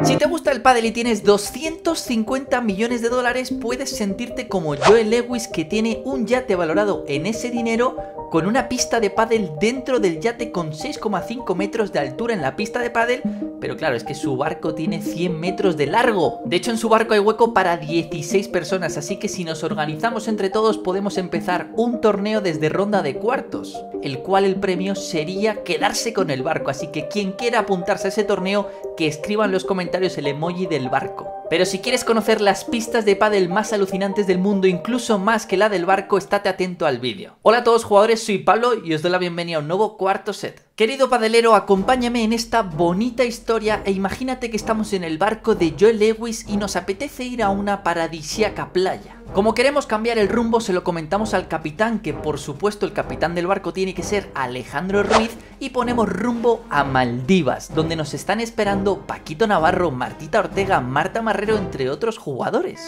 Si te gusta el pádel y tienes 250 millones de dólares, puedes sentirte como Joe Lewis, que tiene un yate valorado en ese dinero, con una pista de pádel dentro del yate con 6,5 metros de altura en la pista de pádel, pero claro, es que su barco tiene 100 metros de largo. De hecho, en su barco hay hueco para 16 personas, así que si nos organizamos entre todos podemos empezar un torneo desde ronda de cuartos, el cual el premio sería quedarse con el barco, así que quien quiera apuntarse a ese torneo, que escriba en los comentarios el emoji del barco. Pero si quieres conocer las pistas de pádel más alucinantes del mundo, incluso más que la del barco, estate atento al vídeo. Hola a todos jugadores, soy Pablo y os doy la bienvenida a un nuevo cuarto set. Querido padelero, acompáñame en esta bonita historia e imagínate que estamos en el barco de Joe Lewis y nos apetece ir a una paradisíaca playa. Como queremos cambiar el rumbo, se lo comentamos al capitán, que por supuesto el capitán del barco tiene que ser Alejandro Ruiz, y ponemos rumbo a Maldivas, donde nos están esperando Paquito Navarro, Martita Ortega, Marta Marrero, entre otros jugadores.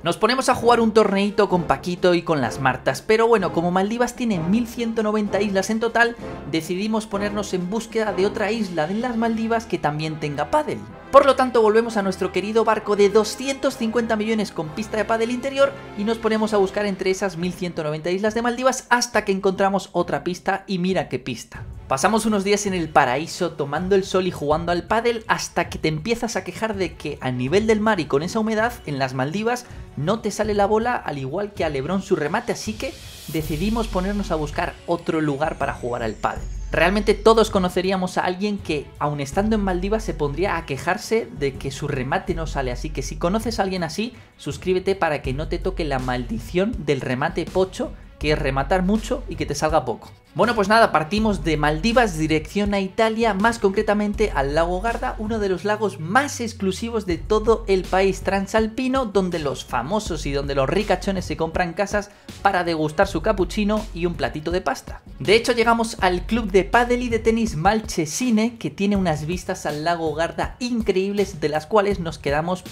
Nos ponemos a jugar un torneito con Paquito y con las Martas, pero bueno, como Maldivas tiene 1190 islas en total, decidimos ponernos en búsqueda de otra isla de las Maldivas que también tenga pádel. Por lo tanto, volvemos a nuestro querido barco de 250 millones con pista de pádel interior y nos ponemos a buscar entre esas 1190 islas de Maldivas hasta que encontramos otra pista, y mira qué pista. Pasamos unos días en el paraíso tomando el sol y jugando al pádel hasta que te empiezas a quejar de que a nivel del mar y con esa humedad en las Maldivas no te sale la bola, al igual que a LeBron su remate, así que decidimos ponernos a buscar otro lugar para jugar al pádel. Realmente todos conoceríamos a alguien que, aun estando en Maldivas, se pondría a quejarse de que su remate no sale, así que si conoces a alguien así, suscríbete para que no te toque la maldición del remate pocho, que es rematar mucho y que te salga poco. Bueno, pues nada, partimos de Maldivas dirección a Italia, más concretamente al lago Garda, uno de los lagos más exclusivos de todo el país transalpino, donde los famosos y donde los ricachones se compran casas para degustar su cappuccino y un platito de pasta. De hecho, llegamos al club de pádel y de tenis Malcesine, que tiene unas vistas al lago Garda increíbles, de las cuales nos quedamos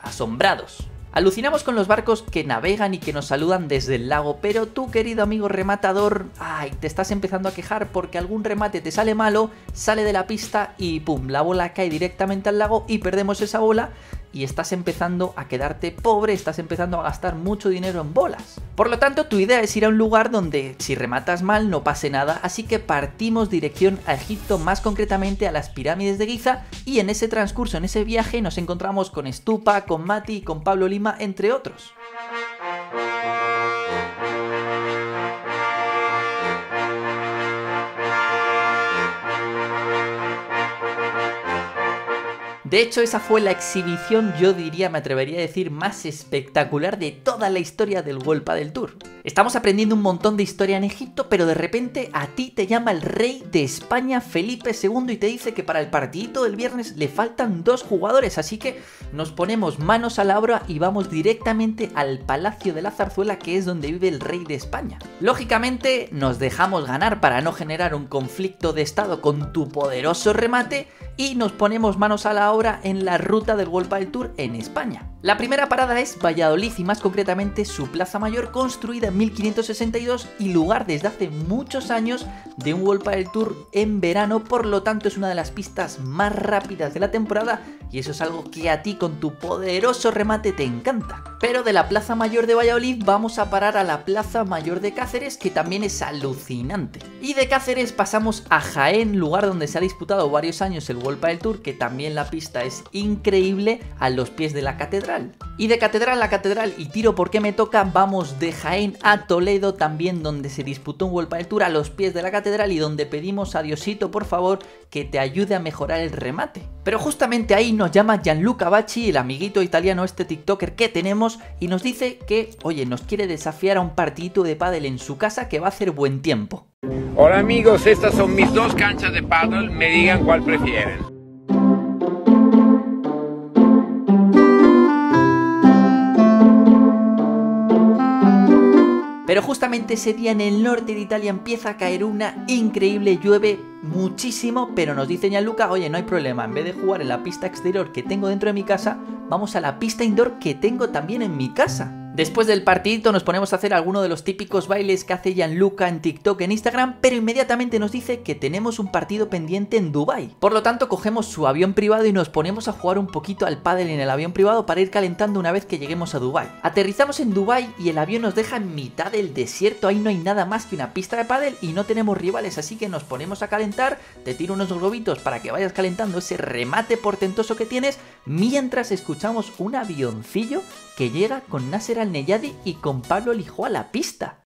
asombrados. Alucinamos con los barcos que navegan y que nos saludan desde el lago, pero tú, querido amigo rematador, te estás empezando a quejar porque algún remate te sale malo, sale de la pista y pum, la bola cae directamente al lago y perdemos esa bola y estás empezando a quedarte pobre, estás empezando a gastar mucho dinero en bolas. Por lo tanto, tu idea es ir a un lugar donde si rematas mal no pase nada, así que partimos dirección a Egipto, más concretamente a las pirámides de Giza, y en ese transcurso, en ese viaje, nos encontramos con Stupa, con Mati y con Pablo Lima, entre otros. De hecho, esa fue la exhibición, yo diría, me atrevería a decir, más espectacular de toda la historia del World Padel Tour. Estamos aprendiendo un montón de historia en Egipto, pero de repente a ti te llama el rey de España, Felipe II, y te dice que para el partidito del viernes le faltan 2 jugadores, así que nos ponemos manos a la obra y vamos directamente al Palacio de la Zarzuela, que es donde vive el rey de España. Lógicamente nos dejamos ganar para no generar un conflicto de estado con tu poderoso remate y nos ponemos manos a la obra en la ruta del World Padel Tour en España. La primera parada es Valladolid y más concretamente su Plaza Mayor, construida en 1562 y lugar desde hace muchos años de un World Padel Tour en verano, por lo tanto es una de las pistas más rápidas de la temporada y eso es algo que a ti con tu poderoso remate te encanta. Pero de la Plaza Mayor de Valladolid vamos a parar a la Plaza Mayor de Cáceres, que también es alucinante. Y de Cáceres pasamos a Jaén, lugar donde se ha disputado varios años el World Padel Tour, que también la pista es increíble, a los pies de la catedral, catedral. Y de catedral a catedral y tiro porque me toca, vamos de Jaén a Toledo, también donde se disputó un World Padel Tour a los pies de la catedral y donde pedimos a Diosito por favor que te ayude a mejorar el remate. Pero justamente ahí nos llama Gianluca Bacci, el amiguito italiano, este tiktoker que tenemos, y nos dice que, oye, nos quiere desafiar a un partidito de pádel en su casa que va a hacer buen tiempo. Hola amigos, estas son mis dos canchas de pádel, me digan cuál prefieren. Pero justamente ese día en el norte de Italia empieza a caer una increíble, llueve muchísimo, pero nos dice Gianluca, oye, no hay problema, en vez de jugar en la pista exterior que tengo dentro de mi casa, vamos a la pista indoor que tengo también en mi casa. Después del partidito nos ponemos a hacer alguno de los típicos bailes que hace Gianluca en TikTok, en Instagram, pero inmediatamente nos dice que tenemos un partido pendiente en Dubái. Por lo tanto, cogemos su avión privado y nos ponemos a jugar un poquito al pádel en el avión privado para ir calentando una vez que lleguemos a Dubái. Aterrizamos en Dubái y el avión nos deja en mitad del desierto, ahí no hay nada más que una pista de pádel y no tenemos rivales, así que nos ponemos a calentar, te tiro unos globitos para que vayas calentando ese remate portentoso que tienes, mientras escuchamos un avioncillo que llega con Nasser Al-Neyadi y con Pablo Lijó a la pista.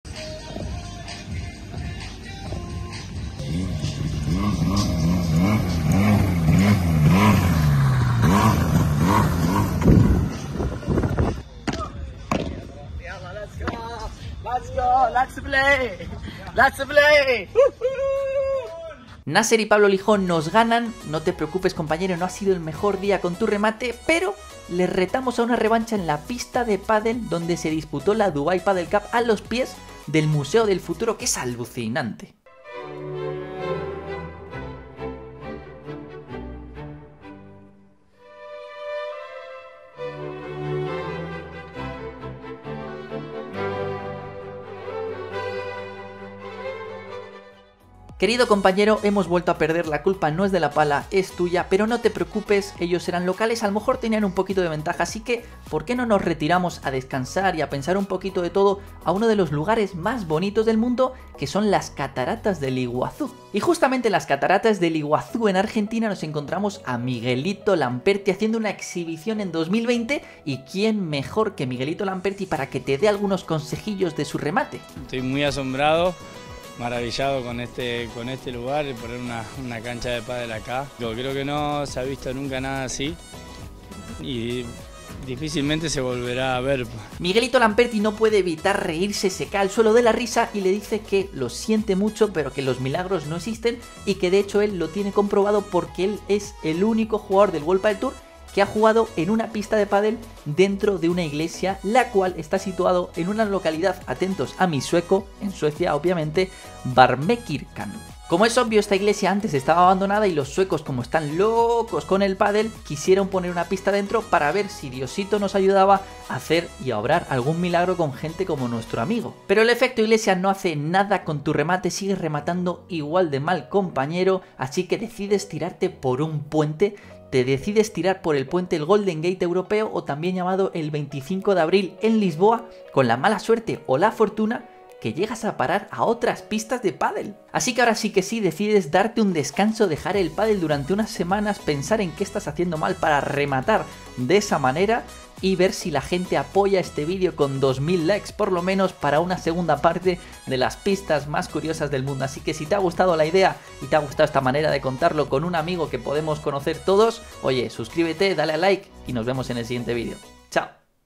Let's play. Nasser y Pablo Lijó nos ganan, no te preocupes compañero, no ha sido el mejor día con tu remate, pero les retamos a una revancha en la pista de pádel donde se disputó la Dubai Padel Cup a los pies del Museo del Futuro, que es alucinante. Querido compañero, hemos vuelto a perder, la culpa no es de la pala, es tuya, pero no te preocupes, ellos eran locales, a lo mejor tenían un poquito de ventaja, así que ¿por qué no nos retiramos a descansar y a pensar un poquito de todo a uno de los lugares más bonitos del mundo, que son las cataratas del Iguazú? Y justamente en las cataratas del Iguazú en Argentina nos encontramos a Miguelito Lamperti haciendo una exhibición en 2020, y quién mejor que Miguelito Lamperti para que te dé algunos consejillos de su remate. Estoy muy asombrado, maravillado con este lugar, y poner una cancha de pádel acá. Creo que no se ha visto nunca nada así y difícilmente se volverá a ver. Miguelito Lamperti no puede evitar reírse, se cae al suelo de la risa y le dice que lo siente mucho, pero que los milagros no existen y que de hecho él lo tiene comprobado porque él es el único jugador del World Padel Tour que ha jugado en una pista de pádel dentro de una iglesia, la cual está situado en una localidad, atentos a mi sueco, en Suecia obviamente, Barmekirkan. Como es obvio, esta iglesia antes estaba abandonada y los suecos, como están locos con el pádel, quisieron poner una pista dentro para ver si Diosito nos ayudaba a hacer y a obrar algún milagro con gente como nuestro amigo. Pero el efecto iglesia no hace nada con tu remate, sigues rematando igual de mal, compañero, así que decides tirarte por un puente. Te decides tirar por el puente el Golden Gate europeo, o también llamado el 25 de abril en Lisboa, con la mala suerte o la fortuna que llegas a parar a otras pistas de pádel. Así que ahora sí que sí, decides darte un descanso, dejar el pádel durante unas semanas, pensar en qué estás haciendo mal para rematar de esa manera y ver si la gente apoya este vídeo con 2000 likes por lo menos para una segunda parte de las pistas más curiosas del mundo. Así que si te ha gustado la idea y te ha gustado esta manera de contarlo con un amigo que podemos conocer todos, oye, suscríbete, dale a like y nos vemos en el siguiente vídeo.